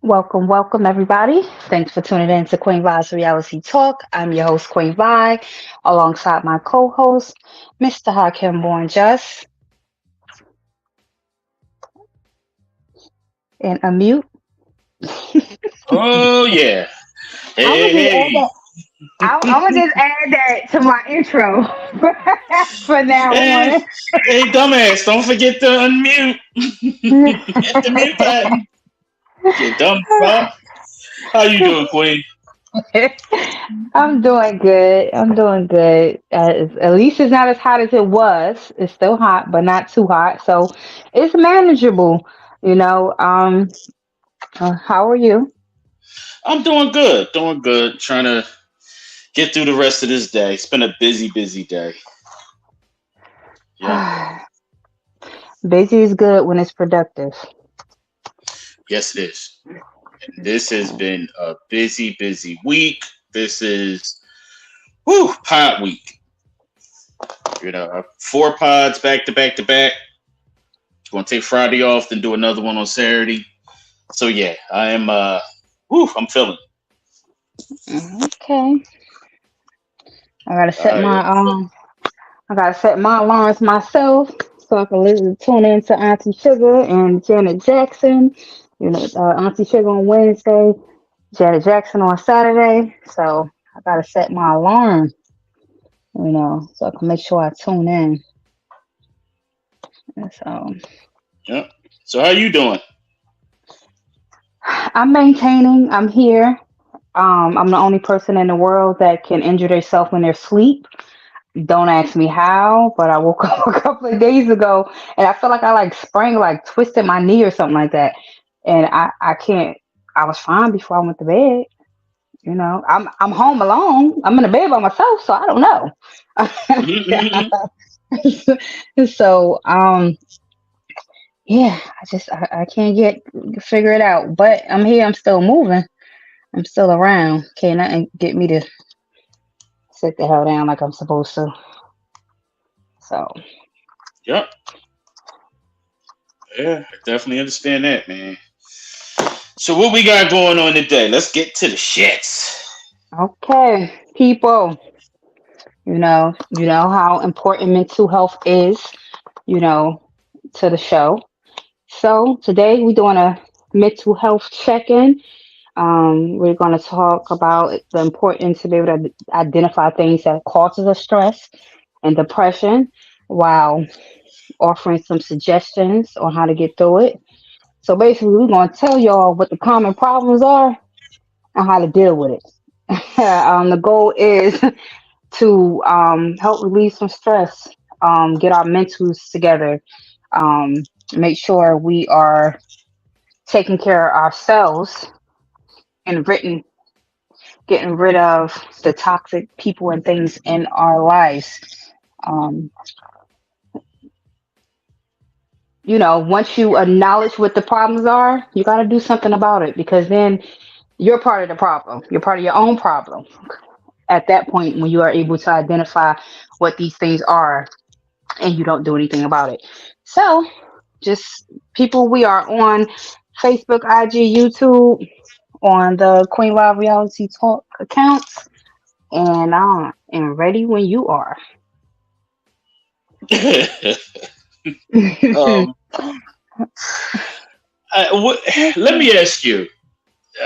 Welcome, welcome, everybody. Thanks for tuning in to Queen Vi's Reality Talk. I'm your host, Queen Vi, alongside my co-host, Mr. Hakim BornJust, and a mute. Oh yeah. I'm gonna Hey, just add hey, that. I'm gonna just add that to my intro from now hey, on. hey, dumbass! Don't forget to unmute. Hit the mute button. You dumb fuck. How you doing, Queen? I'm doing good. I'm doing good. At least it's not as hot as it was. It's still hot, but not too hot. So it's manageable. You know. How are you? I'm doing good. Doing good. Trying to get through the rest of this day. It's been a busy, busy day. Yep. Busy is good when it's productive. Yes, it is. And this has been a busy, busy week. This is pod week. Four pods back to back to back. Going to take Friday off, then do another one on Saturday. So yeah, I am. I'm feeling. Okay. I gotta set I my am feeling. I gotta set my alarms myself so I can listen tune in to Auntie Sugar and Janet Jackson. Auntie Sugar on Wednesday, Janet Jackson on Saturday. So I gotta set my alarm, so I can make sure I tune in. And so Yeah. So how you doing? I'm maintaining. I'm here. I'm the only person in the world that can injure themselves when they're asleep. Don't ask me how, but I woke up a couple of days ago and I feel like I like sprained, like twisted my knee or something like that. And I can't. I was fine before I went to bed. I'm home alone. I'm in the bed by myself, so I don't Mm-hmm. know. So yeah, I can't figure it out. But I'm here. I'm still moving. I'm still around. Can't nothing get me to sit the hell down like I'm supposed to. So Yep. Yeah, I definitely understand that, man. So what we got going on today? Let's get to the shits. okay, people. You know how important mental health is. You know, to the show. So today we're doing a mental health check-in. We're going to talk about the importance to be able to identify things that causes us stress and depression, while offering some suggestions on how to get through it. So basically, we're going to tell y'all what the common problems are and how to deal with it. The goal is to help relieve some stress, get our mentals together, um, make sure we are taking care of ourselves and getting rid of the toxic people and things in our lives. Um, once you acknowledge what the problems are, you got to do something about it because then you're part of the problem. You're part of your own problem at that point when you are able to identify what these things are and you don't do anything about it. So, just people, we are on Facebook, IG, YouTube, on the Queen Live Reality Talk accounts, and ready when you are. um, let me ask you.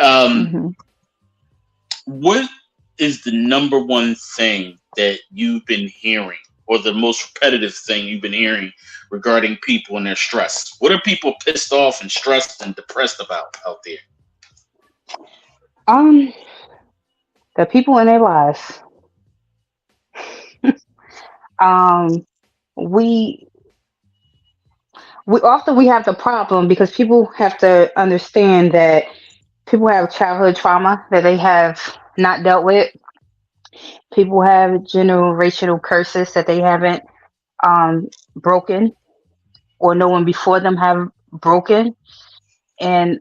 Um, Mhm. what is the number one thing that you've been hearing, or the most repetitive thing you've been hearing regarding people and their stress? What are people pissed off and stressed and depressed about out there? Um, the people in their lives. Um, we we have the problem because people have to understand that people have childhood trauma that they have not dealt with. People have generational curses that they haven't broken, or no one before them have broken, and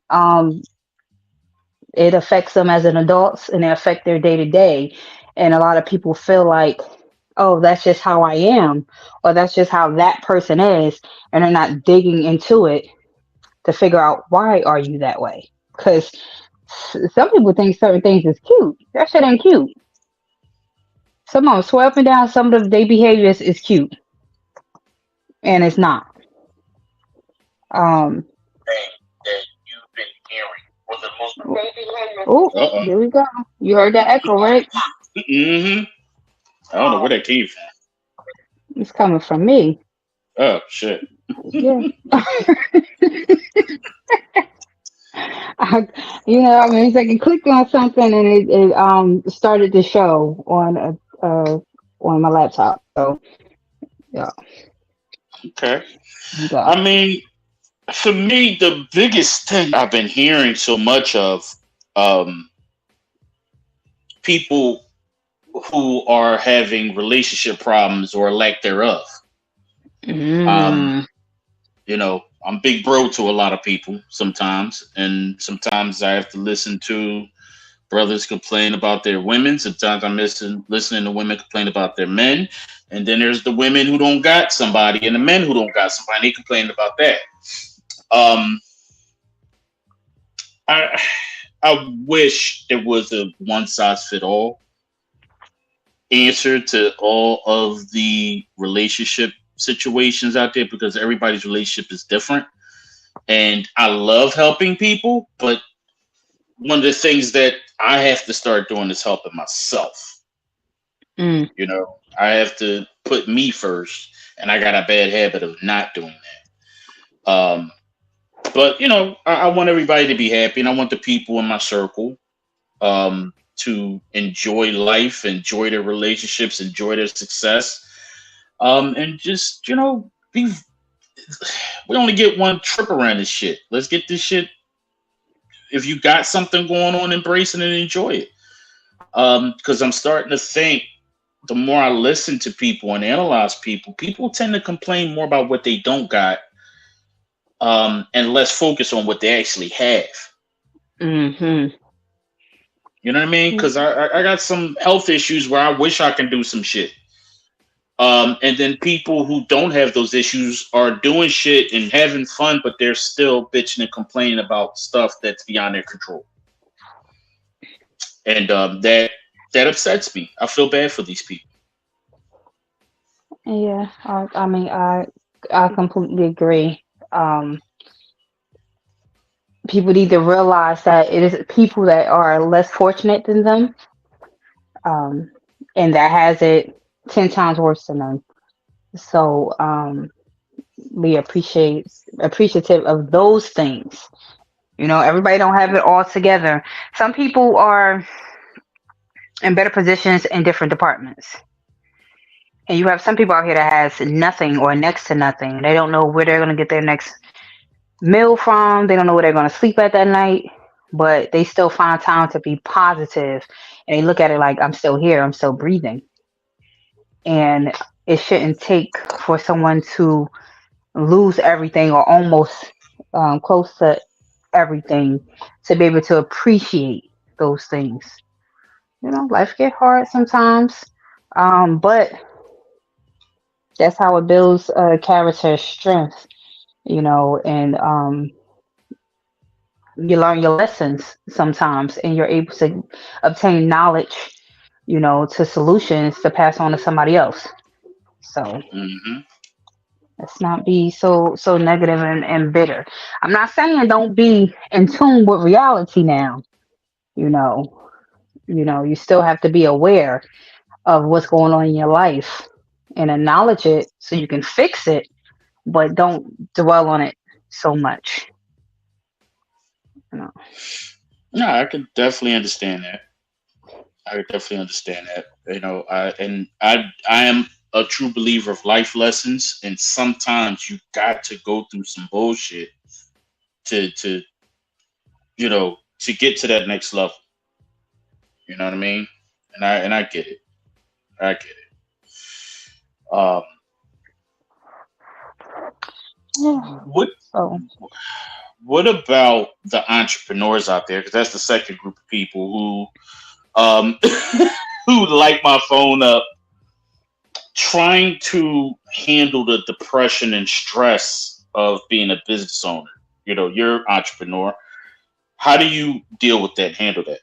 it affects them as an adults and it affects their day to day. And a lot of people feel like, oh, that's just how I am, or that's just how that person is, and they're not digging into it to figure out why are you that way. Because some people think certain things is cute. That shit ain't cute. Some of them swear up and down some of their behaviors is cute, and it's not. Um, Thing that you've been hearing, or the most. oh, Uh there we go. You heard that echo, right? oh. Mm-hmm. I don't know where that came from. It's coming from me. Oh shit. Yeah. I, I mean, it's like it clicked on something and it started the show on my laptop. So yeah, Okay. you go. I mean, for me, the biggest thing I've been hearing so much of, um, people who are having relationship problems or lack thereof. Um, Mm. I'm big bro to a lot of people sometimes, and sometimes I have to listen to brothers complain about their women. Sometimes I'm listening to women complain about their men, and then there's the women who don't got somebody, and the men who don't got somebody. They complain about that. Um, I I wish there was a one size fit all answer to all of the relationship situations out there, because everybody's relationship is different. And I love helping people, but one of the things that I have to start doing is helping myself. Mm. I have to put me first, and I got a bad habit of not doing that. But I want everybody to be happy, and I want the people in my circle to enjoy life, enjoy their relationships, enjoy their success, and just be. We only get one trip around this shit. Let's get this shit. If you got something going on, embrace it and enjoy it. Because I'm starting to think, the more I listen to people and analyze people, people tend to complain more about what they don't got, and less focus on what they actually have. Hmm. You know what I mean? Because I got some health issues where I wish I can do some shit. And then people who don't have those issues are doing shit and having fun, but they're still bitching and complaining about stuff that's beyond their control. And that upsets me. I feel bad for these people. Yeah. I mean, I completely agree. Um, People need to realize that it is people that are less fortunate than them, um, and that has it 10 times worse than them. So be appreciative of those things. Everybody don't have it all together. Some people are in better positions in different departments. And you have some people out here that has nothing or next to nothing. They don't know where they're going to get their next meal from. They don't know where they're going to sleep at that night, but they still find time to be positive, and they look at it like, I'm still here, I'm still breathing. And it shouldn't take for someone to lose everything or almost close to everything to be able to appreciate those things. Life get hard sometimes, but that's how it builds character strength. And you learn your lessons sometimes, and you're able to obtain knowledge, to solutions to pass on to somebody else. So Hmm. let's not be so negative and bitter. I'm not saying don't be in tune with reality now. You know, you still have to be aware of what's going on in your life and acknowledge it so you can fix it, but don't dwell on it so much. You know. No, I could definitely understand that. I could definitely understand that. I am a true believer of life lessons, and sometimes you got to go through some bullshit to to get to that next level. You know what I mean? And I get it. I get it. Um, Yeah. what So what about the entrepreneurs out there? Because that's the second group of people who who light my phone up, trying to handle the depression and stress of being a business owner. You're an entrepreneur. How do you deal with that? Handle that?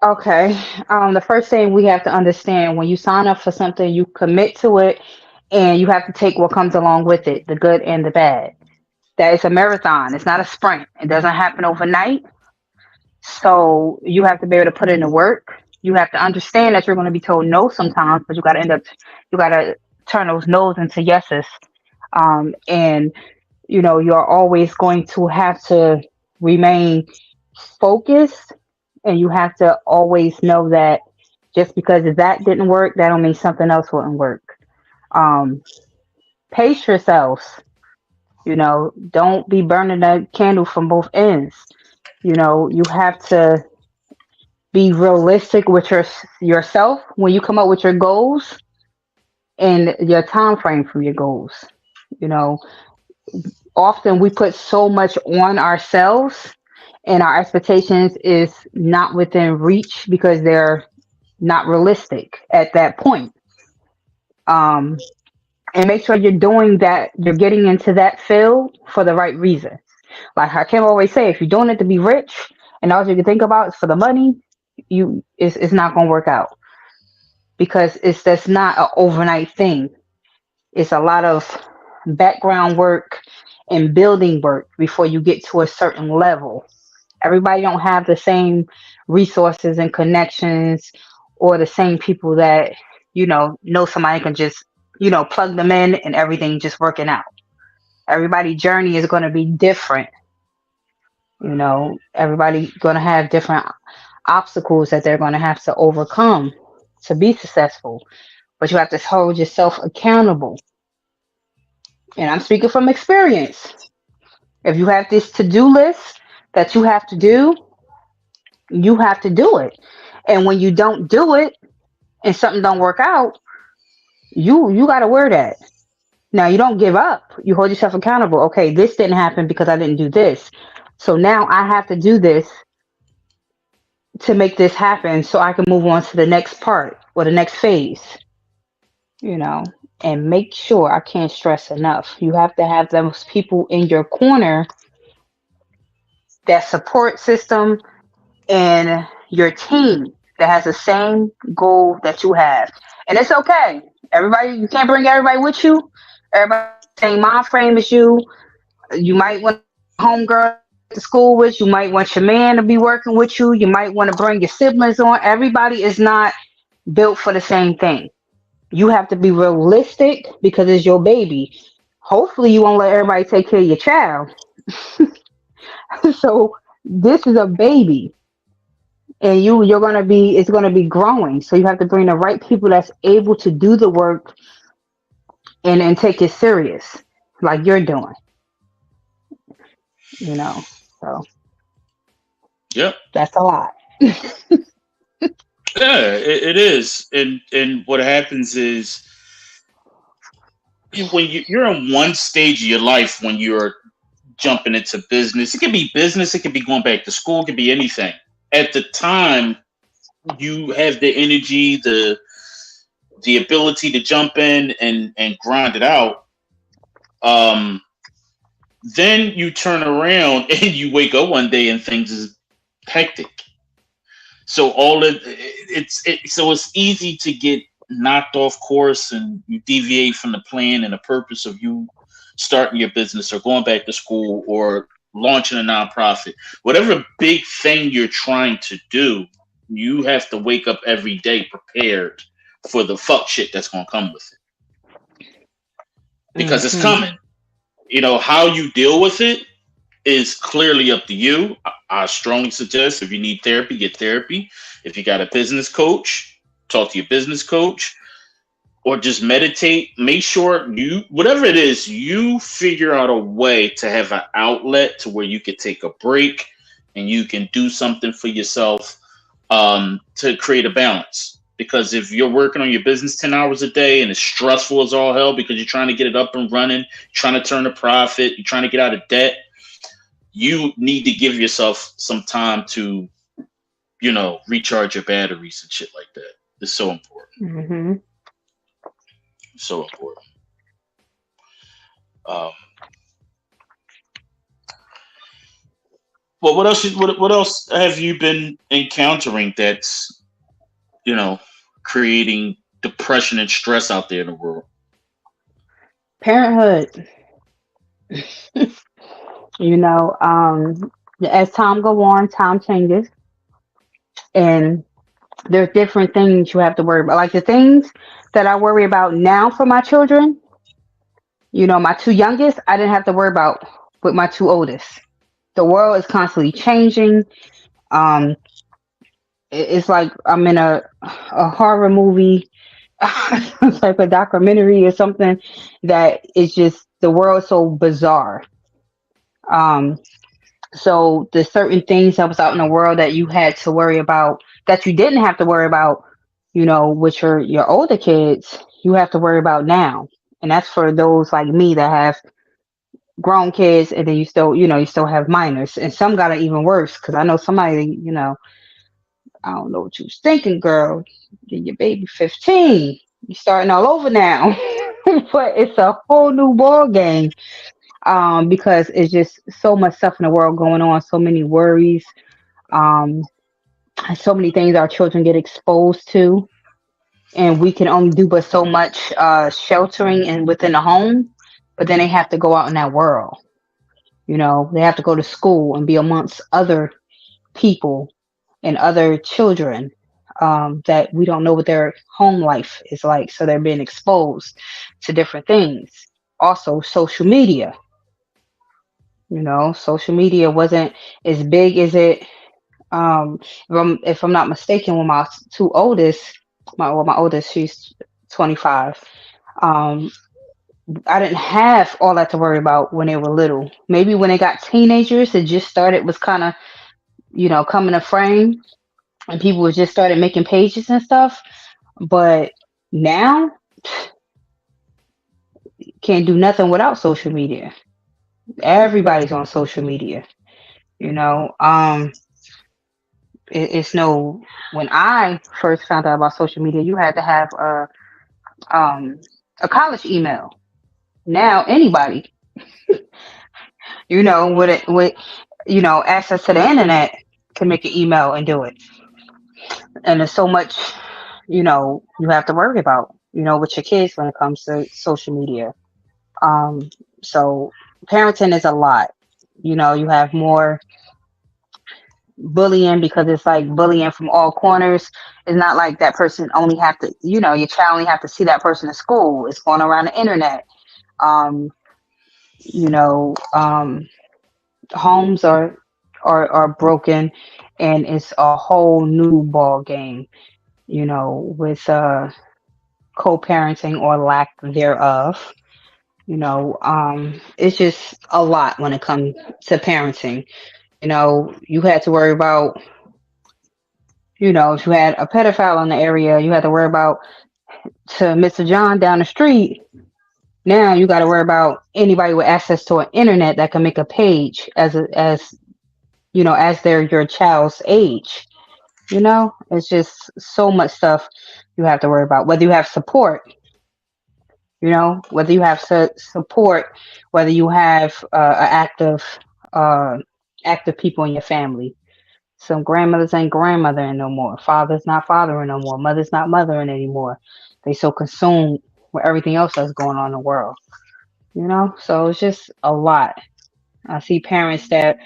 Okay. The first thing we have to understand when you sign up for something, you commit to it and you have to take what comes along with it, the good and the bad. That it's a marathon, it's not a sprint. It doesn't happen overnight. So you have to be able to put in the work. You have to understand that you're going to be told no sometimes, but you got to turn those no's into yeses. And, you're always going to have to remain focused, and you have to always know that just because that didn't work, that don't mean something else wouldn't work. Um, Pace yourselves. Don't be burning the candle from both ends. You have to be realistic with yourself when you come up with your goals and your time frame for your goals. You know, Often we put so much on ourselves and our expectations is not within reach because they're not realistic at that point. Um, and make sure you're doing that, you're getting into that field for the right reason. Like I can always say, if you're doing it to be rich and all you can think about is for the money, it's not gonna work out because that's not an overnight thing. It's a lot of background work and building work before you get to a certain level. Everybody don't have the same resources and connections or the same people that know somebody can just plug them in and everything just working out. Everybody's journey is going to be different. Everybody going to have different obstacles that they're going to have to overcome to be successful, but you have to hold yourself accountable. And I'm speaking from experience. If you have this to-do list that you have to do, you have to do it. And when you don't do it and something don't work out, you got to wear that. Now you don't give up. You hold yourself accountable. Okay, this didn't happen because I didn't do this. So now I have to do this to make this happen so I can move on to the next part or the next phase, you know. And make sure, I can't stress enough, you have to have those people in your corner, that support system, and your team that has the same goal that you have. And it's okay. You can't bring everybody with you. Everybody same mind frame as you. You might want a homegirl to school with. You might want your man to be working with you. You might want to bring your siblings on. Everybody is not built for the same thing. You have to be realistic because it's your baby. Hopefully, you won't let everybody take care of your child. So this is a baby, and you're gonna be it's gonna be growing. So you have to bring the right people that's able to do the work and take it serious, like you're doing. You know, so Yep. that's a lot. Yeah, it is. And what happens is when you're in one stage of your life when you're jumping into business. It could be business. It could be going back to school. It could be anything. At the time, you have the energy, the ability to jump in and grind it out. Um, then you turn around and you wake up one day and things is hectic. So so it's easy to get knocked off course and you deviate from the plan and the purpose of you starting your business or going back to school or launching a nonprofit. Whatever big thing you're trying to do, you have to wake up every day prepared for the fuck shit that's gonna come with it. Because it's Hmm. coming. How you deal with it is clearly up to you. I strongly suggest if you need therapy, get therapy. If you got a business coach, talk to your business coach or just meditate. Make sure whatever it is, you figure out a way to have an outlet to where you can take a break and you can do something for yourself to create a balance. Because if you're working on your business 10 hours a day and it's stressful as all hell because you're trying to get it up and running, trying to turn a profit, you're trying to get out of debt, you need to give yourself some time to, recharge your batteries and shit like that. It's so important. Hmm. So important. Um, Well, what else have you been encountering that's you know creating depression and stress out there in the world? Parenthood, you know, as time go on, time changes, and there's different things you have to worry about. Like the things that I worry about now for my children, my two youngest, I didn't have to worry about with my two oldest. The world is constantly changing. Um, it's like I'm in a horror movie, like a documentary or something that is just the world is so bizarre. Um, so the certain things that was out in the world that you had to worry about that you didn't have to worry about, with your older kids, you have to worry about now. And that's for those like me that have grown kids and then you still have minors. And some got it even worse because I know somebody, I don't know what you was thinking, girl. Your baby 15. You starting all over now. But it's a whole new ball game. Because it's just so much stuff in the world going on, so many worries, um, so many things our children get exposed to, and we can only do but so much sheltering and within the home. But then they have to go out in that world. They have to go to school and be amongst other people and other children that we don't know what their home life is like. So they're being exposed to different things. Also, social media. Social media wasn't as big as it. If I'm not mistaken, when my two oldest, my oldest, she's 25. Um, I didn't have all that to worry about when they were little. Maybe when they got teenagers, it just started was kind of coming to frame, and people was just started making pages and stuff. But now can't do nothing without social media. Everybody's on social media. You know, um, it's no. When I first found out about social media, you had to have um a college email. Now anybody, with access to the internet can make an email and do it. And there's so much, you have to worry about, with your kids when it comes to social media. Um, so parenting is a lot. You have more bullying because it's like bullying from all corners. It's not like that person only have to, your child only have to see that person in school. It's going around the internet. Um, you know, um, Homes are broken, and it's a whole new ball game. With co-parenting or lack thereof. It's just a lot when it comes to parenting. You had to worry about, if you had a pedophile in the area, you had to worry about to Mr. John down the street. Now you got to worry about anybody with access to an internet that can make a page as they're your child's age. It's just so much stuff you have to worry about. Whether you have support, whether you have support, whether you have uh, active people in your family. Some grandmothers ain't grandmothering no more. Father's not fathering no more. Mother's not mothering anymore. They so consumed with everything else that's going on in the world. So it's just a lot. I see parents that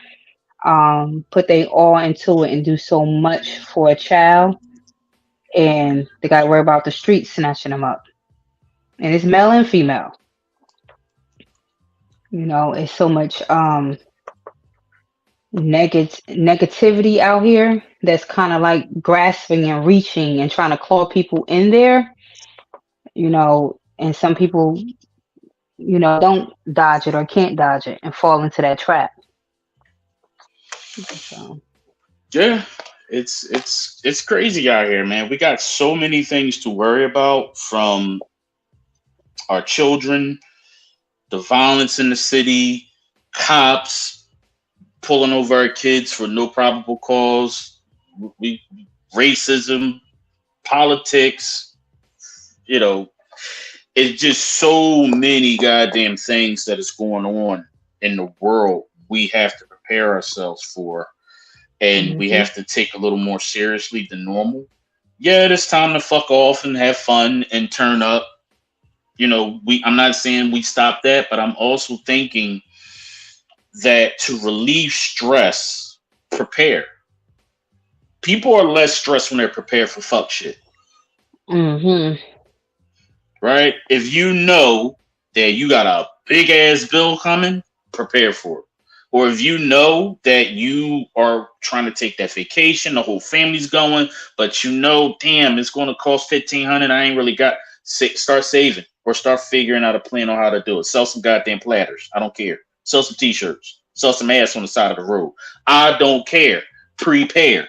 put they all into it and do so much for a child, and they got to worry about the streets snatching them up. And it's male and female. It's so much negativity out here that's kind of like grasping and reaching and trying to claw people in there. And some people, don't dodge it or can't dodge it and fall into that trap. So Yeah, it's crazy out here, man. We got so many things to worry about, from our children, the violence in the city, cops pulling over our kids for no probable cause, we racism, politics. You know, it's just so many goddamn things that is going on in the world. We have to prepare prepare ourselves for, and we Mm-hmm. have to take a little more seriously than normal. Yeah, it's time to fuck off and have fun and turn up. I'm not saying we stop that, but I'm also thinking that to relieve stress, prepare. People are less stressed when they're prepared for fuck shit, Mm-hmm. right? If you know that you got a big ass bill coming, prepare for it. Or if you know that you are trying to take that vacation, the whole family's going, but damn, it's going to cost 1,500. I ain't really got. Start saving or start figuring out a plan on how to do it. Sell some goddamn platters. I don't care. Sell some t-shirts. Sell some ass on the side of the road. I don't care. Prepare,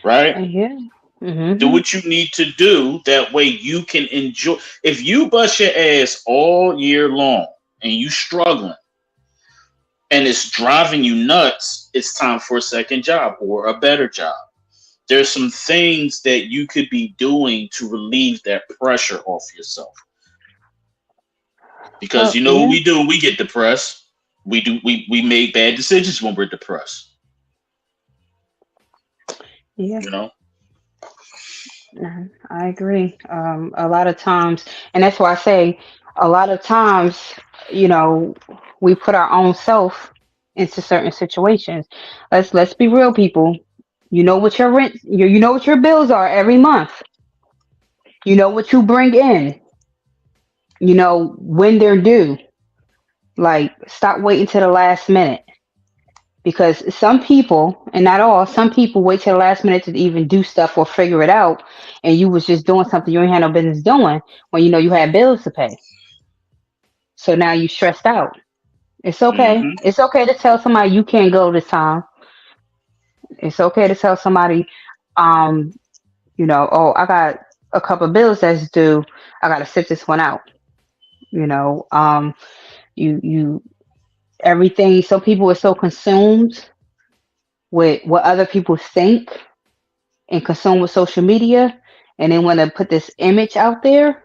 right? Yeah. Do Mm-hmm. what you need to do. That way you can enjoy. If you bust your ass all year long and you struggling and it's driving you nuts, it's time for a second job or a better job. There's some things that you could be doing to relieve that pressure off yourself. Because Well, you know what yeah. we do when we get depressed? We make bad decisions when we're depressed. Yeah. You know? I agree. A lot of times, and that's why I say a lot of times, you know, we put our own self into certain situations. Let's be real, people. You know what your rent, you know what your bills are every month. You know what you bring in. You know when they're due. Like, stop waiting to the last minute. Because some people, and not all, some people wait till the last minute to even do stuff or figure it out, and you was just doing something you ain't had no business doing when you know you had bills to pay. So now you stressed out. It's okay. Mm-hmm. It's okay to tell somebody you can't go this time. It's okay to tell somebody, um, oh, I got a couple of bills that's due. I got to sit this one out. You know, you everything. Some people are so consumed with what other people think and consumed with social media, and they want to put this image out there,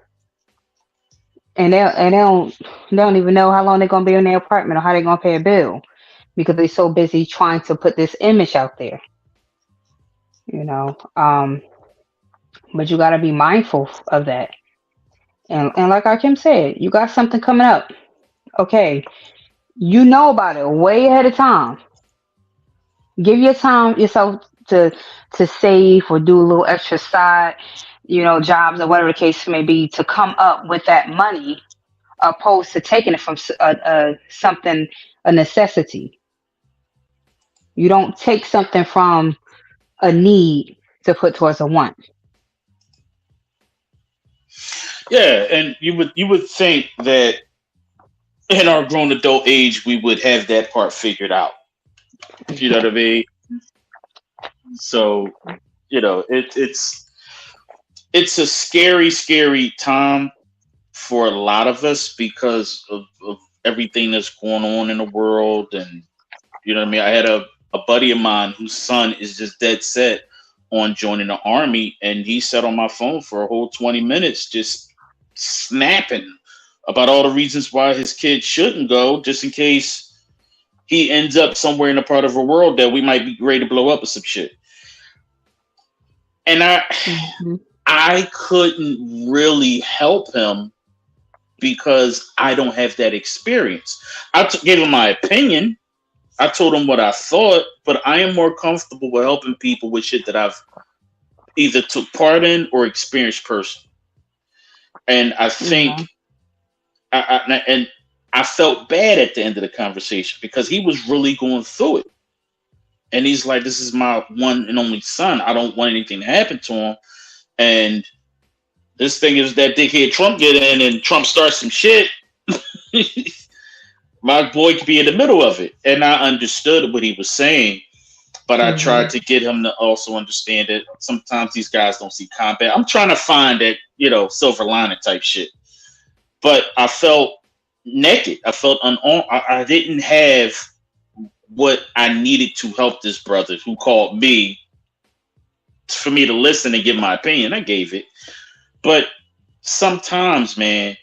and they don't even know how long they're gonna be in their apartment or how they're gonna pay a bill because they're so busy trying to put this image out there. You know, but you got to be mindful of that. And like Kim said, you got something coming up. Okay, you know about it way ahead of time. Give your time yourself to save or do a little extra side, jobs or whatever the case may be to come up with that money, opposed to taking it from something, a necessity. You don't take something from a need to put towards a want. Yeah, and you would think that in our grown adult age we would have that part figured out. You know what I mean? So, it's a scary, scary time for a lot of us because of everything that's going on in the world. And you know what I mean? I had a buddy of mine whose son is just dead set on joining the army, and he sat on my phone for a whole 20 minutes just snapping about all the reasons why his kid shouldn't go, just in case he ends up somewhere in a part of the world that we might be ready to blow up with some shit. And I Hmm. I couldn't really help him because I don't have that experience. Gave him my opinion. I told him what I thought, but I am more comfortable with helping people with shit that I've either took part in or experienced personally. And I think, Yeah. and I felt bad at the end of the conversation because he was really going through it. And he's like, "This is my one and only son. I don't want anything to happen to him." And this thing is that dickhead Trump get in and Trump starts some shit. My boy could be in the middle of it. And I understood what he was saying, but I tried Hmm. to get him to also understand that sometimes these guys don't see combat. I'm trying to find that, silver lining type shit. But I felt naked. I felt unarmed. I didn't have what I needed to help this brother who called me for me to listen and give my opinion. I gave it. But sometimes, man,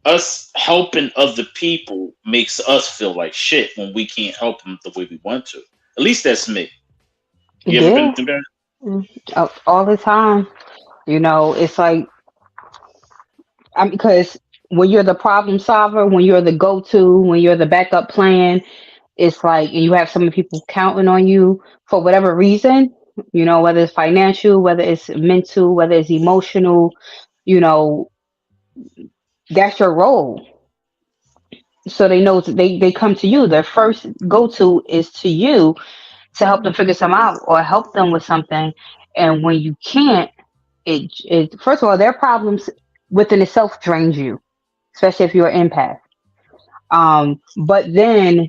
us helping other people makes us feel like shit when we can't help them the way we want to. At least that's me. You ever been Yeah, through that? all the time. It's like because when you're the problem solver, when you're the go-to, when you're the backup plan, it's like and you have so many people counting on you for whatever reason. Whether it's financial, whether it's mental, whether it's emotional. You know, that's your role. So they know they come to you. Their first go-to is to you to help them figure something out or help them with something. And when you can't, it first of all, their problems within itself drains you, especially if you're an empath. But then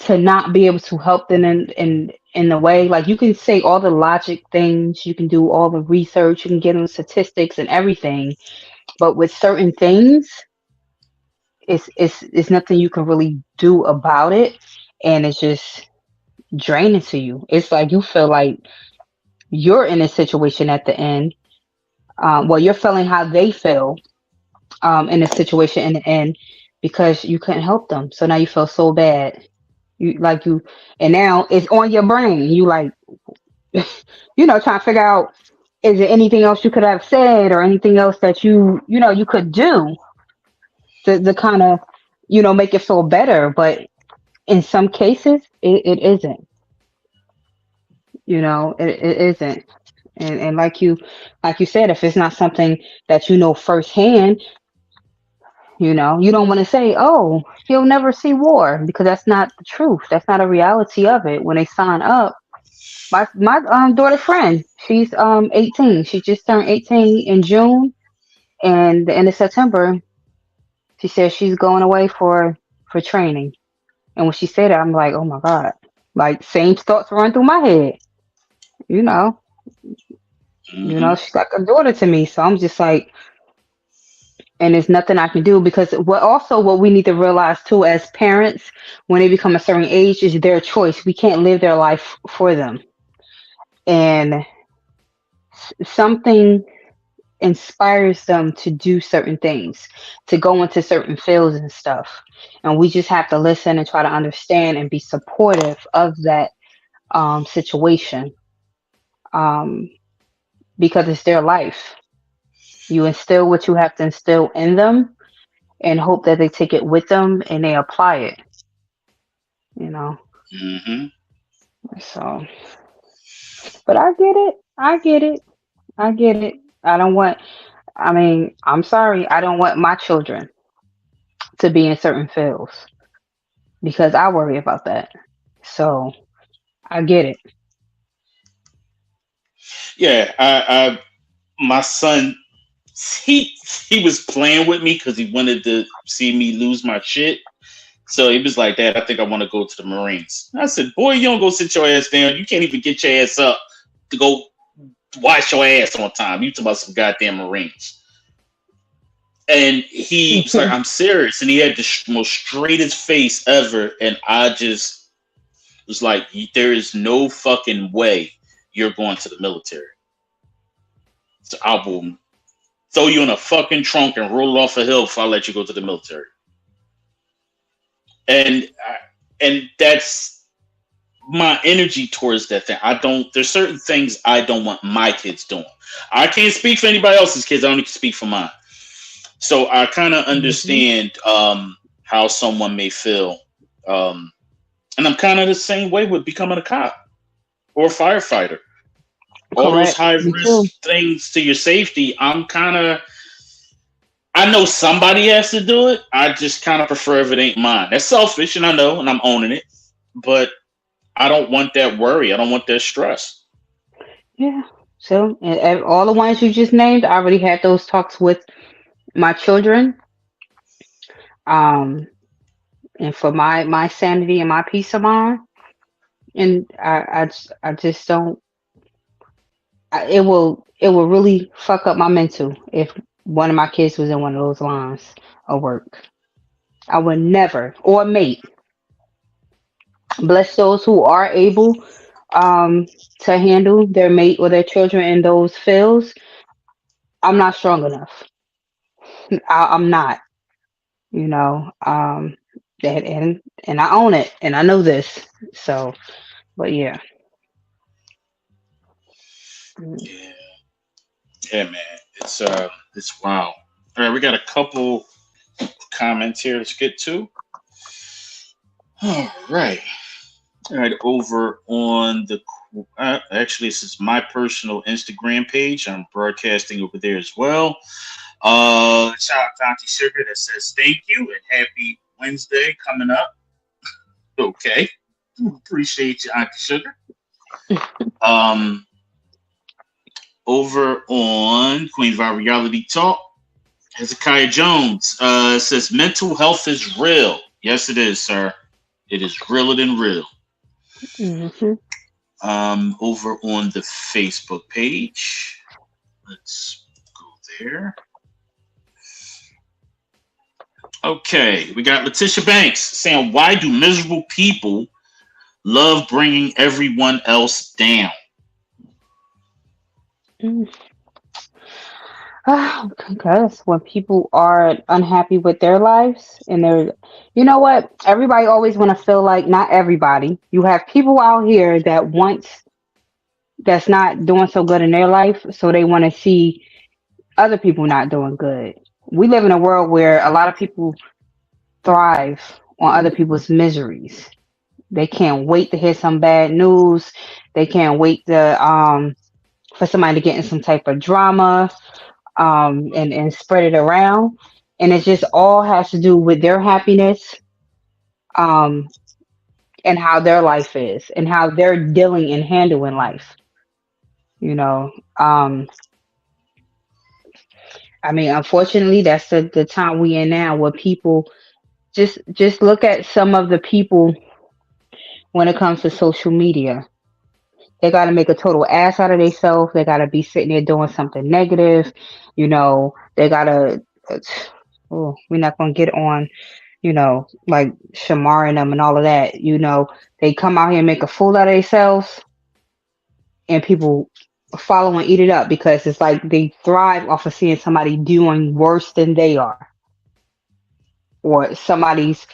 to not be able to help them in the way, like you can say all the logic things, you can do all the research, you can get them statistics and everything, but with certain things, it's nothing you can really do about it, and it's just draining to you. It's like you feel like you're in a situation at the end. Well, you're feeling how they feel in a situation in the end because you couldn't help them. So now you feel so bad. And now it's on your brain. You like, trying to figure out is there anything else you could have said or anything else that you could do to kind of, make it feel better. But in some cases, it isn't. It isn't. And like you said, if it's not something that you know firsthand, you don't want to say, "Oh, he'll never see war," because that's not the truth. That's not a reality of it. When they sign up, my daughter friend, she's 18. She just turned 18 in June, and the end of September, she says she's going away for training. And when she said it, I'm like, "Oh my God!" Like same thoughts run through my head. You know, Hmm. she's like a daughter to me, so I'm just like. And there's nothing I can do because what we need to realize too as parents when they become a certain age is their choice. We can't live their life for them. And something inspires them to do certain things, to go into certain fields and stuff. And we just have to listen and try to understand and be supportive of that situation um, because it's their life. You instill what you have to instill in them and hope that they take it with them and they apply it, you know. Hmm. So, but I get it. I get it. I get it. I mean, I'm sorry. I don't want my children to be in certain fields because I worry about that. So, I get it. Yeah, my son, he was playing with me because he wanted to see me lose my shit. So he was like, "Dad, I think I want to go to the Marines." I said, "Boy, you don't go sit your ass down. You can't even get your ass up to go wash your ass on time. You talking about some goddamn Marines?" And he was like, "I'm serious." And he had the most straightest face ever. And I just was like, "There is no fucking way you're going to the military. So I will throw you in a fucking trunk and roll it off a hill before I let you go to the military." And and that's my energy towards that thing. I don't. There's certain things I don't want my kids doing. I can't speak for anybody else's kids. I only can speak for mine. So I kind of Hmm. understand how someone may feel, um, and I'm kind of the same way with becoming a cop or a firefighter. All those Correct. high Me too. risk things to your safety. I'm kind of. I know somebody has to do it. I just kind of prefer if it ain't mine. That's selfish, and I know, and I'm owning it. But I don't want that worry. I don't want that stress. Yeah. So, and all the ones you just named, I already had those talks with my children. Um, and for my sanity and my peace of mind, and I just don't. It will really fuck up my mental if one of my kids was in one of those lines of work. I would never or mate bless those who are able to handle their mate or their children in those fields. I'm not strong enough. I'm not, you know. And I own it, and I know this. So, but yeah. Mm. Yeah, yeah, man. It's wow. All right, we got a couple comments here. Let's get to. All right. All right, over on the actually, this is my personal Instagram page. I'm broadcasting over there as well. Shout out to Auntie Sugar that says thank you and happy Wednesday coming up. Okay, appreciate you, Auntie Sugar. Um, over on Queen Vi Reality Talk, Hezekiah Jones says mental health is real. Yes, it is, sir. It is realer than real. Hmm. Over on the Facebook page. Let's go there. Okay, we got Letitia Banks saying, "Why do miserable people love bringing everyone else down?" Because when people are unhappy with their lives and they're, you know what? Everybody always want to feel like, not everybody. You have people out here that wants that's not doing so good in their life, so they want to see other people not doing good. We live in a world where a lot of people thrive on other people's miseries. They can't wait to hear some bad news. They can't wait to for somebody to get in some type of drama, and spread it around. And it just all has to do with their happiness, um, and how their life is and how they're dealing and handling life. You know, I mean, unfortunately, that's the time we in now where people just look at some of the people when it comes to social media. They got to make a total ass out of themselves. They got to be sitting there doing something negative. They got to. Oh, we're not gonna get on, like Shamar and them and all of that. They come out here and make a fool out of themselves, and people follow and eat it up because it's like they thrive off of seeing somebody doing worse than they are, or somebody's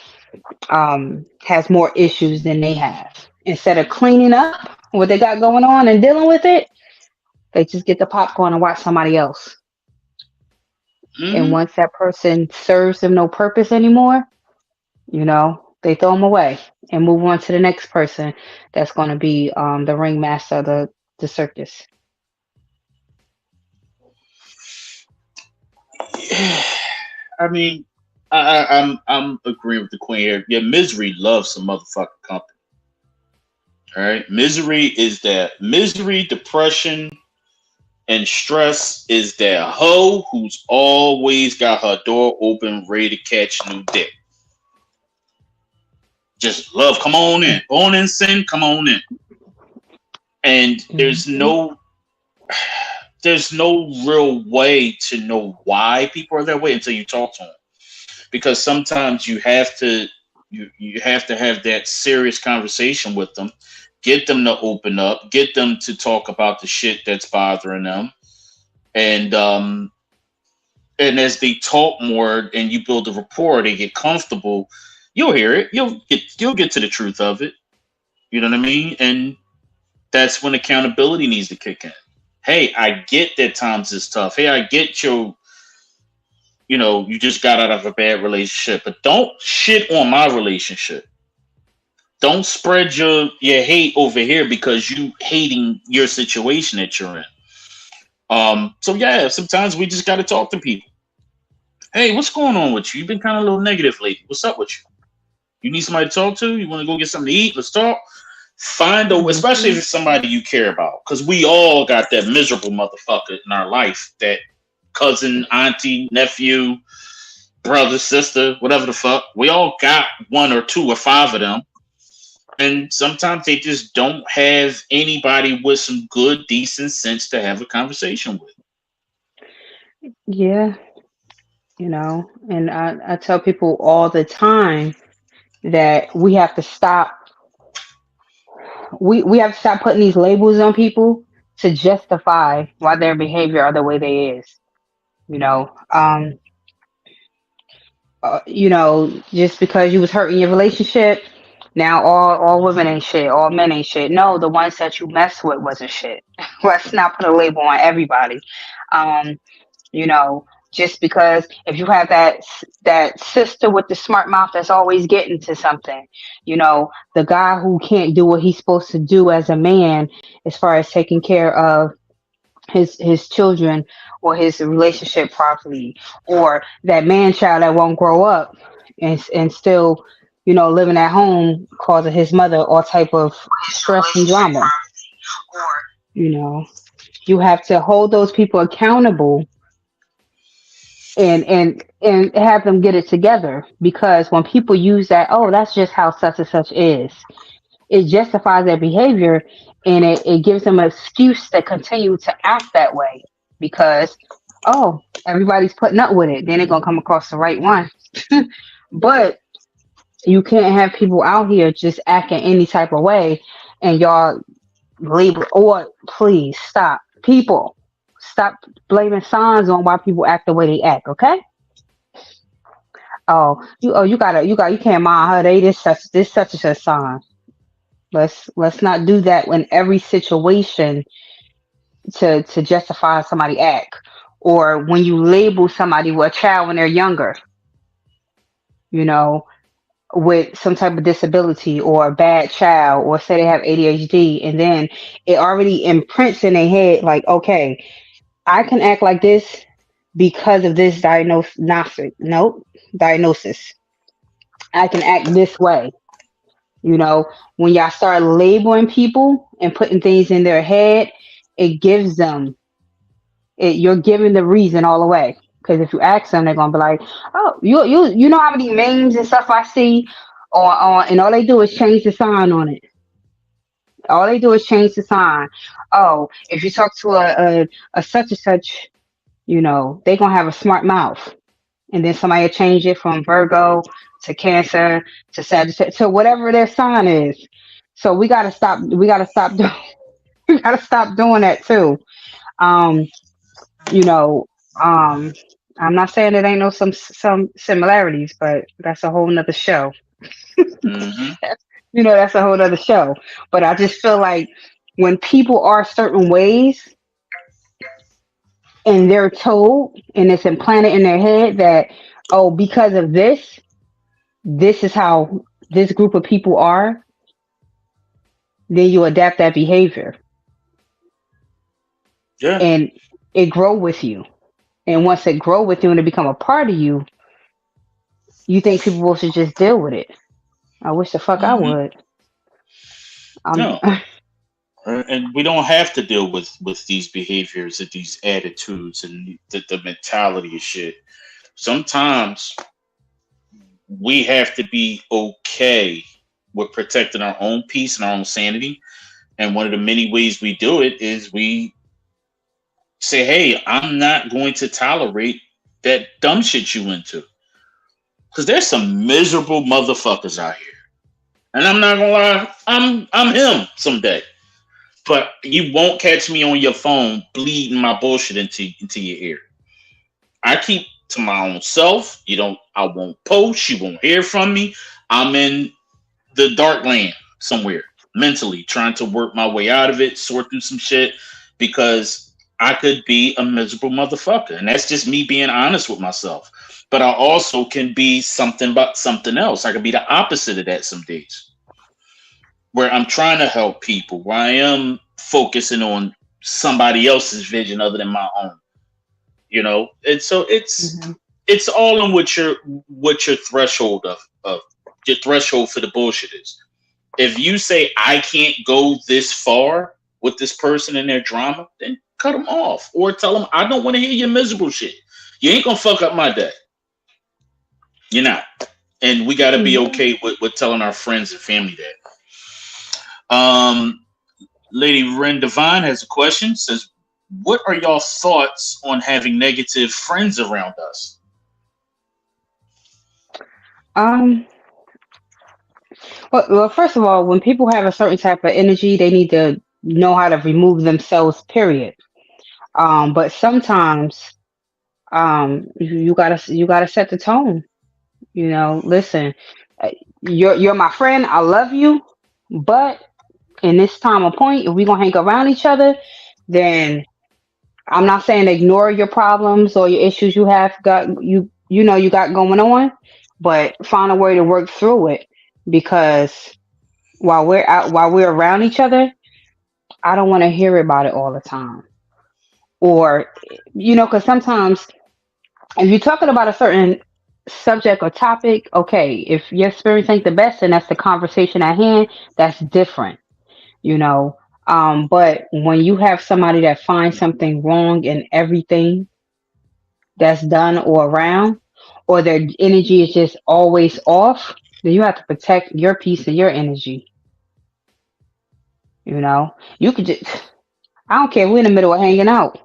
has more issues than they have. Instead of cleaning up what they got going on and dealing with it, they just get the popcorn and watch somebody else. And Hmm. once that person serves them no purpose anymore, they throw them away and move on to the next person that's going to be the ringmaster of the circus. Yeah. I mean, I'm agreeing with the queen here. Yeah, misery loves some motherfucking company. All right, misery, depression, and stress is that hoe who's always got her door open, ready to catch new dick. Just love, come on in, born in sin, come on in. And Mm-hmm. there's no real way to know why people are that way until you talk to them, because sometimes you have to have that serious conversation with them, get them to open up, get them to talk about the shit that's bothering them, and as they talk more and you build a rapport, they get comfortable. You'll hear it. You'll get to the truth of it. You know what I mean? And that's when accountability needs to kick in. Hey, I get that times is tough. Hey, I get you just got out of a bad relationship, but don't shit on my relationship. Don't spread your hate over here because you hating your situation that you're in. So yeah, sometimes we just got to talk to people. Hey, what's going on with you? You've been kind of a little negative lately. What's up with you? You need somebody to talk to? You want to go get something to eat? Let's talk. Especially if Mm-hmm. it's somebody you care about, because we all got that miserable motherfucker in our life, that cousin, auntie, nephew, brother, sister, whatever the fuck. We all got one or two or five of them. And sometimes they just don't have anybody with some good, decent sense to have a conversation with. Yeah, and I tell people all the time that we have to stop putting these labels on people to justify why their behavior are the way they is. You know, just because you was hurt in your relationship, now all women ain't shit, all men ain't shit. No, the ones that you mess with wasn't shit. Let's not put a label on everybody. Um, you know, just because if you have that sister with the smart mouth that's always getting to something, the guy who can't do what he's supposed to do as a man, as far as taking care of his children or his relationship properly, or that man child that won't grow up and still living at home, causing his mother all type of stress and drama. you know you have to hold those people accountable and have them get it together, because when people use that, oh, that's just how such and such is, it justifies their behavior, and it gives them an excuse to continue to act that way, because oh, everybody's putting up with it, then they're gonna come across the right one. But you can't have people out here just acting any type of way, and y'all label, or please stop, people, stop blaming signs on why people act the way they act, okay? You can't mind her, they this such and such sign. Let's not do that in every situation to justify somebody act, or when you label somebody with a child when they're younger, you know, with some type of disability or a bad child, or say they have ADHD, and then it already imprints in their head like, okay, I can act like this because of this diagnosis. I can act this way. When y'all start labeling people and putting things in their head, it gives them you're giving the reason all the way. Because if you ask them, they're gonna be like, "Oh, you know how many memes and stuff I see on, and all they do is change the sign on it. All they do is change the sign. Oh, if you talk to a such and such, they gonna have a smart mouth, and then somebody will change it from Virgo to Cancer to Sagittarius to whatever their sign is. So we gotta stop. We gotta stop. We gotta stop doing that too. Um, you know, um, I'm not saying there ain't no some similarities, but that's a whole nother show. Hmm. That's a whole nother show. But I just feel like when people are certain ways and they're told and it's implanted in their head that, oh, because of this is how this group of people are, then you adapt that behavior Yeah. and it grow with you. And once it grow with you and it become a part of you, you think people should just deal with it. I wish the fuck I Hmm. would. Um, No. And we don't have to deal with these behaviors and these attitudes and the mentality of shit. Sometimes we have to be okay with protecting our own peace and our own sanity. And one of the many ways we do it is we say, hey, I'm not going to tolerate that dumb shit you into. Because there's some miserable motherfuckers out here. And I'm not gonna lie, I'm him someday. But you won't catch me on your phone bleeding my bullshit into your ear. I keep to my own self. I won't post, you won't hear from me. I'm in the dark land somewhere mentally, trying to work my way out of it, sort through some shit, because I could be a miserable motherfucker. And that's just me being honest with myself. But I also can be something about something else. I could be the opposite of that some days, where I'm trying to help people, where I am focusing on somebody else's vision other than my own. And so it's mhm. it's all in what your threshold of your threshold for the bullshit is. If you say I can't go this far with this person and their drama, then cut them off or tell them I don't want to hear your miserable shit. You ain't gonna fuck up my day. You're not. And we got to be Yeah. okay with telling our friends and family that. Lady Ren Divine has a question. Says, "What are y'all thoughts on having negative friends around us?" Um. Well, first of all, when people have a certain type of energy, they need to know how to remove themselves. Period. But sometimes, you gotta set the tone. Listen, uh, you're my friend. I love you, but in this time of point, if we gonna hang around each other, then I'm not saying ignore your problems or your issues you got going on, but find a way to work through it because while we're around each other, I don't want to hear about it all the time. Or because sometimes if you're talking about a certain subject or topic, okay, if your experience ain't the best and that's the conversation at hand, that's different, you know. But when you have somebody that finds something wrong in everything that's done or around, or their energy is just always off, then you have to protect your peace and your energy. You could just, I don't care. We're in the middle of hanging out.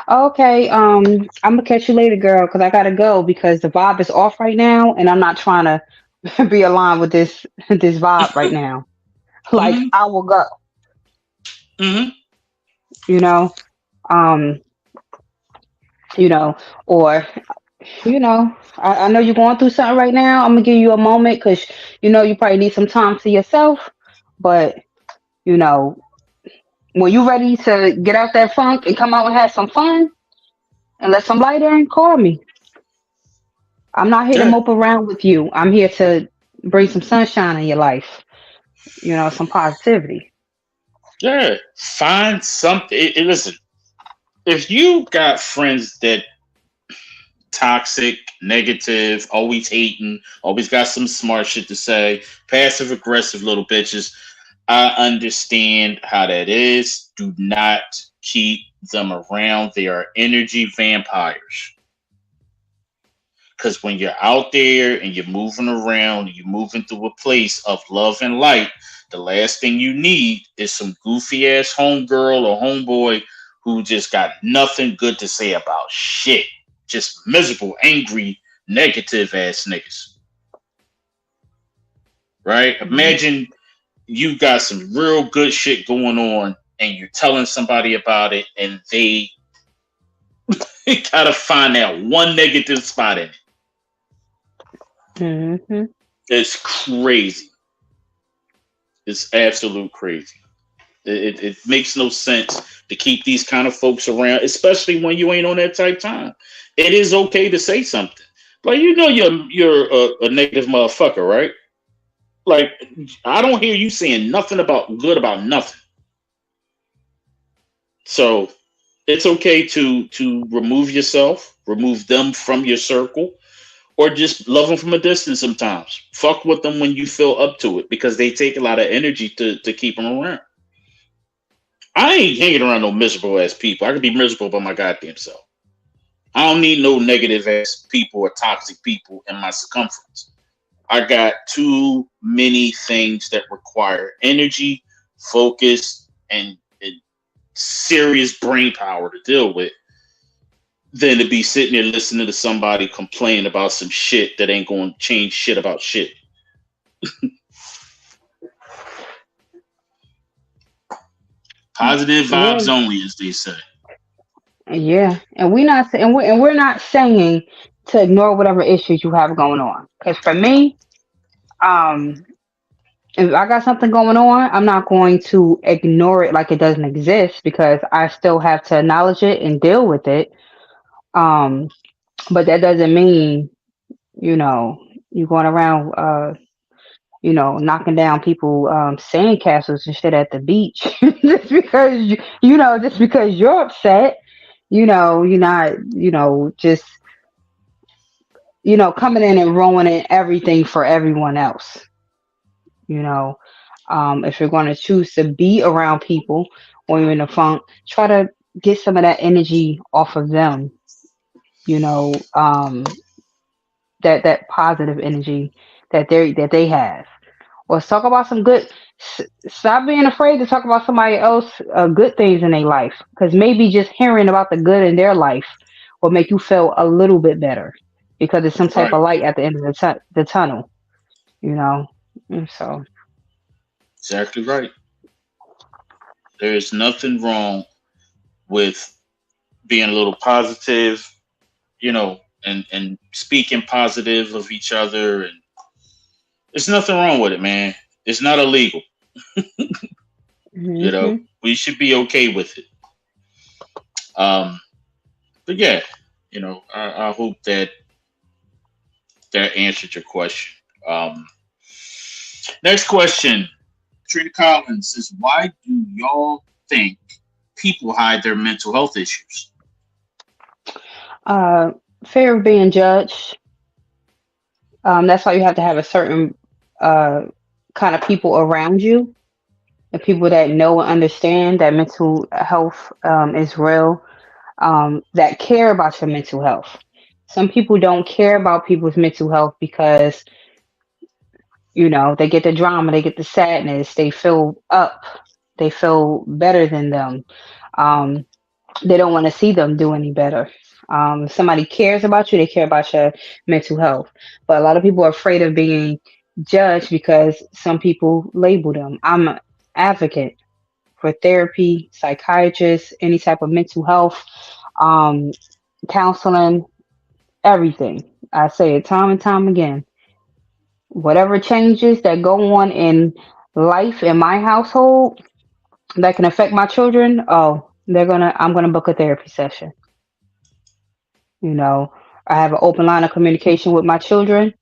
Okay, I'm gonna catch you later, girl, because I gotta go because the vibe is off right now, and I'm not trying to be aligned with this vibe right now. Like Mm-hmm. I will go, Mm-hmm. you know, um, you know, or I know you're going through something right now. I'm gonna give you a moment because you probably need some time to yourself. But you know, when you're ready to get out that funk and come out and have some fun and let some light in, call me. I'm not here to Yeah. mope around with you. I'm here to bring some sunshine in your life. Some positivity. Yeah. Find something. Listen, if you got friends that toxic, negative, always hating, always got some smart shit to say, passive aggressive little bitches, I understand how that is. Do not keep them around. They are energy vampires. Because when you're out there and you're moving around, you're moving through a place of love and light, the last thing you need is some goofy ass homegirl or homeboy who just got nothing good to say about shit. Just miserable, angry, negative ass niggas. Right? Mhm. Imagine you got some real good shit going on and you're telling somebody about it and they gotta find that one negative spot in it. Mhm. It's crazy. It's absolute crazy. It makes no sense to keep these kind of folks around, especially when you ain't on that tight time. It is okay to say something, like you're a negative motherfucker, right? Like I don't hear you saying nothing about good about nothing. So it's okay to remove yourself, remove them from your circle, or just love them from a distance. Sometimes fuck with them when you feel up to it because they take a lot of energy to keep them around. I ain't hanging around no miserable ass people. I can be miserable by my goddamn self. I don't need no negative ass people or toxic people in my circumference. I got too many things that require energy, focus, and serious brain power to deal with than to be sitting there listening to somebody complain about some shit that ain't going to change shit about shit. Positive Yeah. vibes only, as they say. Yeah. And we're not saying to ignore whatever issues you have going on. Because for me, um, if I got something going on, I'm not going to ignore it like it doesn't exist because I still have to acknowledge it and deal with it. Um, but that doesn't mean you know you going around knocking down people sandcastles and shit at the beach just because just because you're upset. You're not just coming in and ruining everything for everyone else. you know if you're going to choose to be around people when you're in a funk, try to get some of that energy off of them. you know um that positive energy that they have. Let's talk about some good. Stop being afraid to talk about somebody else good things in their life, because maybe just hearing about the good in their life will make you feel a little bit better because it's some type Right. of light at the end of the tunnel. You know, and so Exactly right. There is nothing wrong with being a little positive, and speaking positive of each other, and there's nothing wrong with it, man. It's not illegal. Hmm. We should be okay with it. Um, but yeah, I hope that answered your question. Um, Next question. Trina Collins says, why do y'all think people hide their mental health issues? Uh, Fear of being judged. That's why you have to have a certain uh, kind of people around you, the people that know and understand that mental health is real, that care about your mental health. Some people don't care about people's mental health because, they get the drama, they get the sadness, they feel up, they feel better than them. Um, they don't want to see them do any better. If somebody cares about you, they care about your mental health. But a lot of people are afraid of being judged because some people label them. I'm an advocate for therapy, psychiatrists, any type of mental health, um, counseling, everything. I say it time and time again. Whatever changes that go on in life in my household that can affect my children, oh, I'm gonna book a therapy session. You know, I have an open line of communication with my children.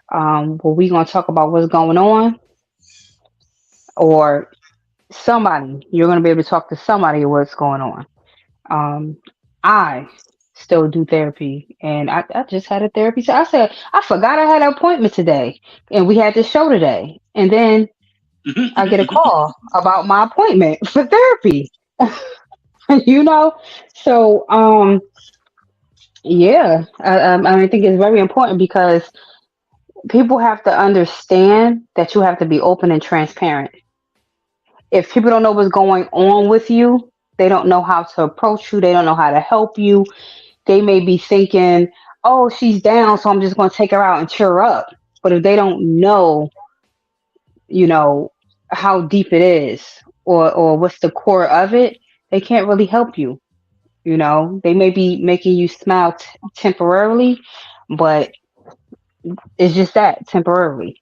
Where we gonna talk about what's going on, or somebody you're gonna be able to talk to somebody what's going on. Um, I still do therapy, and I just had a therapy. So I said I forgot I had an appointment today, and we had this show today, and then I get a call about my appointment for therapy. you know, so yeah, I think it's very important because people have to understand that you have to be open and transparent. If people don't know what's going on with you, they don't know how to approach you, they don't know how to help you. They may be thinking, oh, she's down, so I'm just going to take her out and cheer her up. But if they don't know, you know, how deep it is, or what's the core of it, they can't really help you. They may be making you smile temporarily, but it's just that temporarily.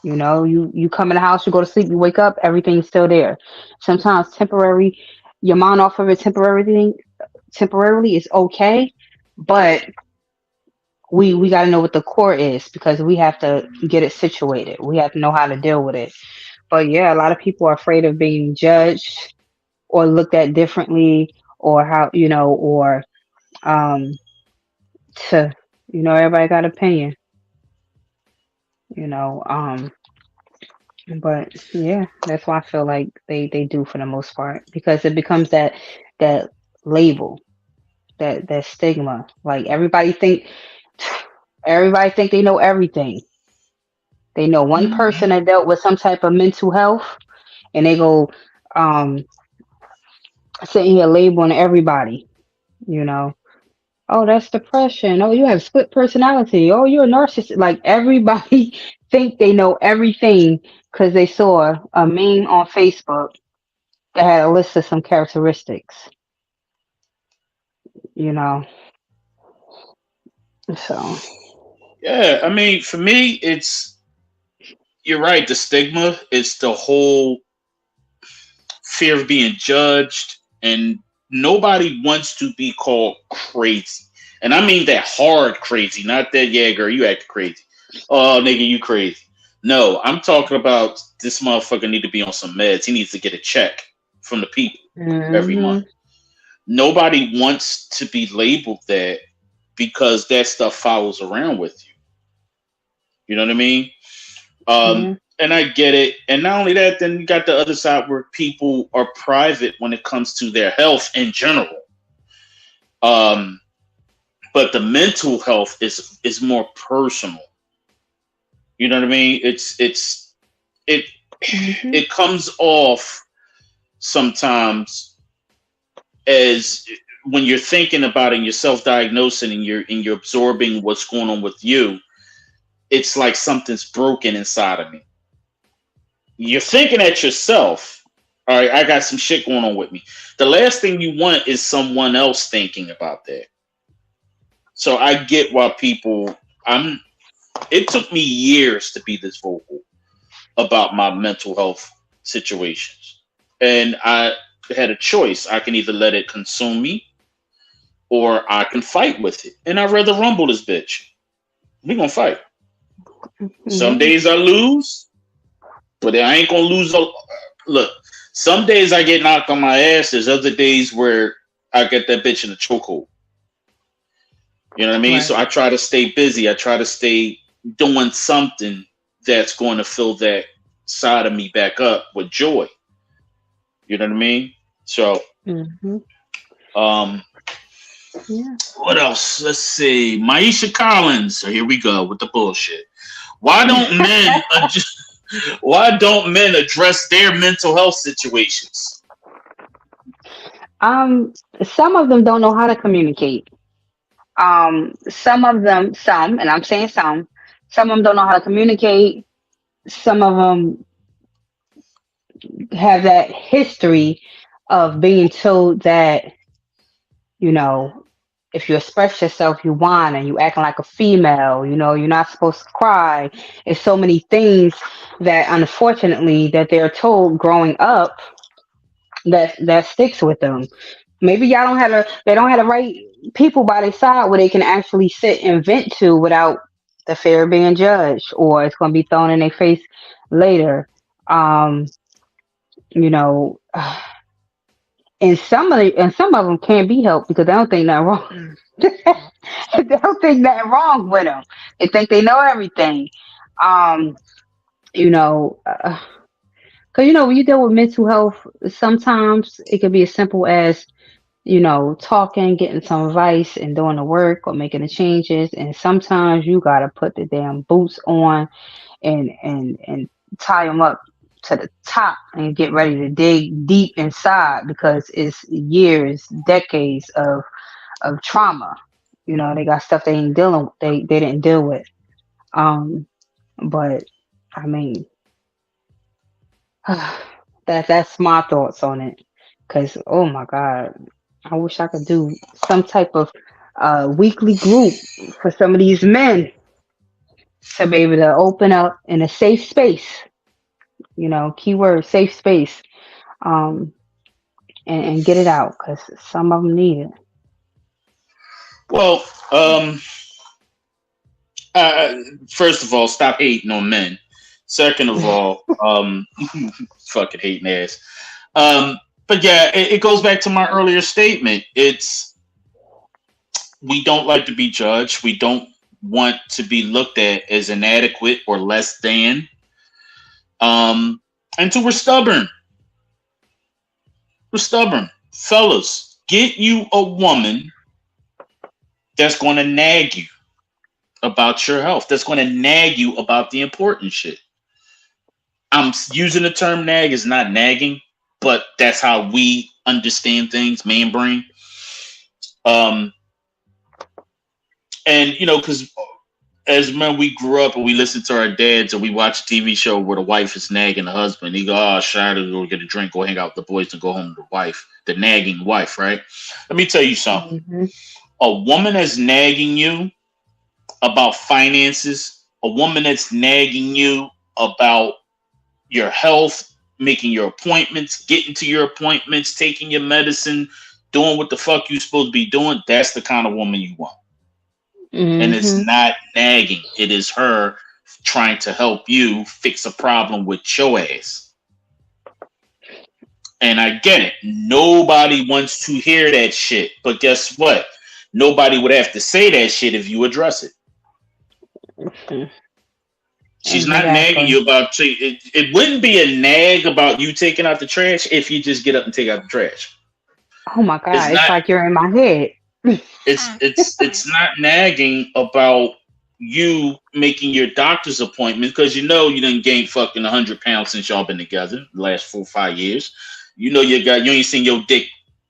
You come in the house, you go to sleep, you wake up, everything's still there. Sometimes temporary, your mind off of it temporarily is okay, but we got to know what the core is because we have to get it situated. We have to know how to deal with it. But yeah, a lot of people are afraid of being judged or looked at differently, or how or um to everybody got opinion. you know um But yeah, that's why I feel like they do for the most part because it becomes that label, that stigma. Like everybody think they know everything. They know one Mhm. person that dealt with some type of mental health, and they go um sitting here labeling everybody. You know, oh, that's depression. Oh, you have split personality. Oh, you're a narcissist. Like everybody think they know everything because they saw a meme on Facebook that had a list of some characteristics, you know. So, Yeah, I mean, for me, you're right. The stigma, it's the whole fear of being judged, and nobody wants to be called crazy. And I mean that hard crazy, not that, yeah, girl, you act crazy. Oh, nigga, you crazy. No, I'm talking about this motherfucker need to be on some meds. He needs to get a check from the people every month. hmm Nobody wants to be labeled that because that stuff follows around with you. You know what I mean? yeah, And I get it. And not only that, then you got the other side where people are private when it comes to their health in general. Um, but the mental health is more personal. You know what I mean? It hmm it comes off sometimes as when you're thinking about it and you're self-diagnosing and you're absorbing what's going on with you, it's like something's broken inside of me. You're thinking at yourself, all right, I got some shit going on with me. The last thing you want is someone else thinking about that. So I get why people. I'm. It took me years to be this vocal about my mental health situations, and I had a choice. I can either let it consume me, or I can fight with it. And I'd rather rumble this bitch. We gonna fight. Some Yeah. days I lose, but I ain't gonna lose. Look, some days I get knocked on my ass. There's other days where I get that bitch in a chokehold. You know what I mean? So Right. I try to stay busy. I try to stay doing something that's going to fill that side of me back up with joy. You know what I mean? So, Hmm. um, Yeah. what else? Let's see. Maisha Collins. So here we go with the bullshit. Why don't men why don't men address their mental health situations? Some of them don't know how to communicate. Some of them, and I'm saying some of them don't know how to communicate. Some of them have that history of being told that, you know, if you express yourself, you whine and you acting like a female, you're not supposed to cry. It's so many things that unfortunately that they're told growing up that sticks with them. Maybe they don't have the right people by their side where they can actually sit and vent to without the fear of being judged or it's going to be thrown in their face later. Um, you know, and some of them can't be helped because they don't think nothing wrong. They don't think nothing wrong with them. They think they know everything. Um, you know, because when you deal with mental health, sometimes it can be as simple as talking, getting some advice, and doing the work or making the changes. And sometimes you gotta put the damn boots on and tie them up to the top and get ready to dig deep inside because it's years, decades of trauma. They got stuff they ain't dealing they didn't deal with. Um, but I mean, that's my thoughts on it. Cause oh my God, I wish I could do some type of weekly group for some of these men to be able to open up in a safe space. Keyword safe space. Um, and get it out because some of them need it. Well, um, uh, first of all, stop hating on men. Second of all, fucking hating ass. Um, but yeah, it goes back to my earlier statement. It's we don't like to be judged. We don't want to be looked at as inadequate or less than. And two, we're stubborn. We're stubborn. Fellas, get you a woman that's going to nag you about your health. That's going to nag you about the important shit. I'm using the term nag is not nagging, but that's how we understand things, man brain. Um, and because as men, we grew up and we listened to our dads and we watched a TV show where the wife is nagging the husband. He go, "Oh, shy to go get a drink, go hang out with the boys, and go home to the wife." The nagging wife, right? Let me tell you something. Hmm. A woman that's nagging you about finances, a woman that's nagging you about your health, making your appointments, getting to your appointments, taking your medicine, doing what the fuck you supposed to be doing, that's the kind of woman you want. And it's Hmm. not nagging. It is her trying to help you fix a problem with your ass. And I get it. Nobody wants to hear that shit. But guess what? Nobody would have to say that shit if you address it. She's not nagging Exactly. you about it wouldn't be a nag about you taking out the trash if you just get up and take out the trash. Oh my It's God, it's not like you're in my head. it's not nagging about you making your doctor's appointment because you didn't gain fucking 100 pounds since y'all been together the last 4 or 5 years. You ain't seen your dick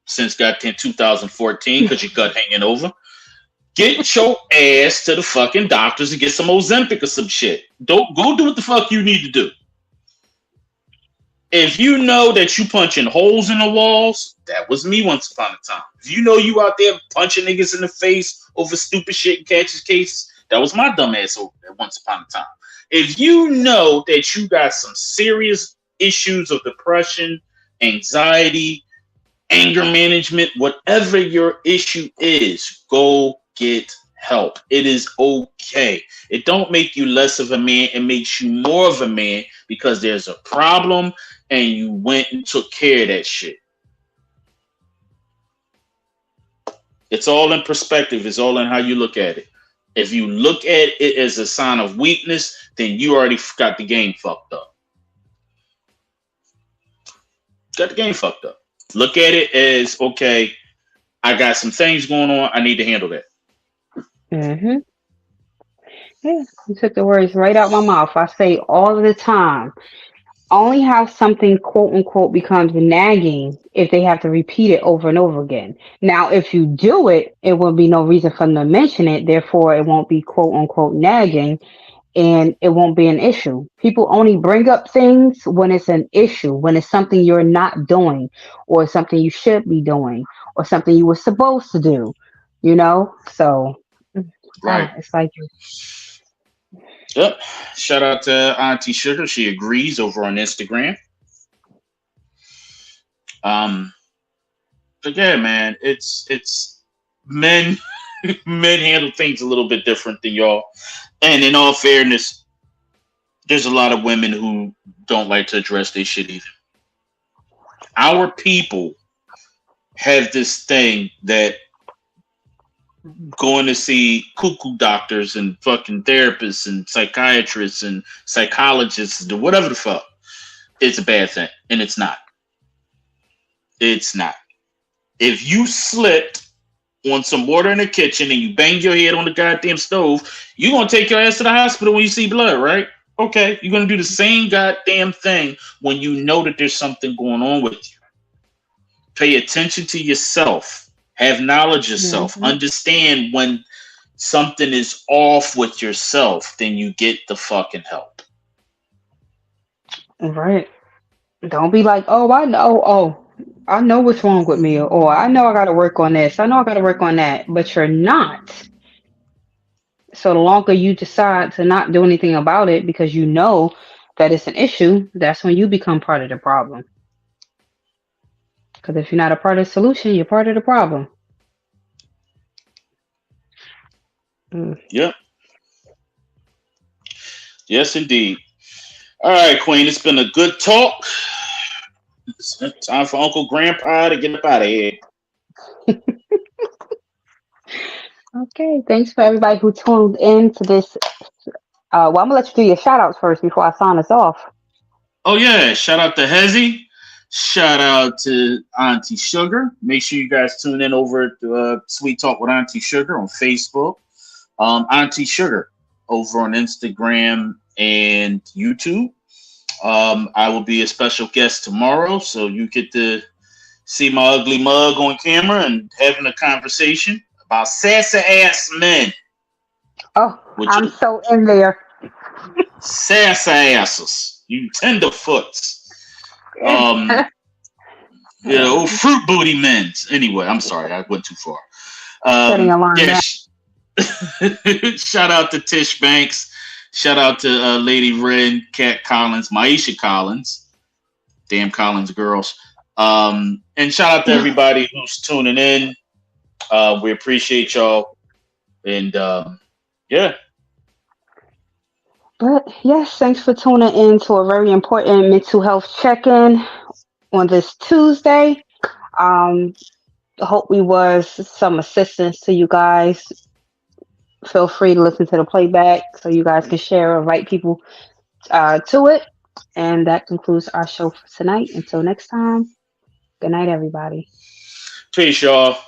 since goddamn 2014 because your gut hanging over. Get your ass to the fucking doctors and get some Ozempic or some shit. Don't go do what the fuck you need to do. If you know that you punching holes in the walls, that was me once upon a time. If you know you out there punching niggas in the face over stupid shit and catches cases, that was my dumb ass over there once upon a time. If you know that you got some serious issues of depression, anxiety, anger management, whatever your issue is, go get help. It is okay. It don't make you less of a man. It makes you more of a man because there's a problem and you went and took care of that shit. It's all in perspective. It's all in how you look at it. If you look at it as a sign of weakness, then you already got the game fucked up. Got the game fucked up. Look at it as, okay, I got some things going on. I need to handle that. Mm-hmm. Yeah, you took the words right out my mouth. I say all the time, only how something quote unquote becomes nagging if they have to repeat it over and over again. Now, if you do it, it will be no reason for them to mention it. Therefore, it won't be quote unquote nagging and it won't be an issue. People only bring up things when it's an issue, when it's something you're not doing or something you should be doing or something you were supposed to do, you know? So, Right. it's like, Yep. Shout out to Auntie Sugar. She agrees over on Instagram. But yeah, man, it's men men handle things a little bit different than y'all. And in all fairness, there's a lot of women who don't like to address their shit either. Our people have this thing that going to see cuckoo doctors and fucking therapists and psychiatrists and psychologists or whatever the fuck, it's a bad thing. And it's not. It's not. If you slipped on some water in the kitchen and you banged your head on the goddamn stove, you're going to take your ass to the hospital when you see blood, right? Okay. You're going to do the same goddamn thing when you know that there's something going on with you. Pay attention to yourself. Have knowledge of yourself. Understand when something is off with yourself, then you get the fucking help. right. Don't be like, oh, I know what's wrong with me, or I know I got to work on this. I know I got to work on that, but you're not. So the longer you decide to not do anything about it because you know that it's an issue, that's when you become part of the problem. Because if you're not a part of the solution, you're part of the problem. Yep. Yes, indeed. All right, Queen. It's been a good talk. It's time for Uncle Grandpa to get up out of here. Okay, thanks for everybody who tuned in to this. Well, I'm gonna let you do your shout outs first before I sign us off. Oh, yeah. Shout out to Hezzy. Shout out to Auntie Sugar. Make sure you guys tune in over at Sweet Talk with Auntie Sugar on Facebook. Auntie Sugar over on Instagram and YouTube. I will be a special guest tomorrow, so you get to see my ugly mug on camera and having a conversation about sassy ass men. Oh, I'm so in there. Sassy asses, you tenderfoots. Fruit booty men. Anyway, I'm sorry, I went too far. Setting alarm. Yeah, shout out to Tish Banks. Shout out to Lady Wren, Kat Collins, Maisha Collins. Damn Collins girls. And shout out to everybody who's tuning in. We appreciate y'all. And yeah. But yes, thanks for tuning in to a very important mental health check-in on this Tuesday. Hope we was some assistance to you guys. Feel free to listen to the playback so you guys can share or invite people to it. And that concludes our show for tonight. Until next time, good night, everybody. Peace, y'all.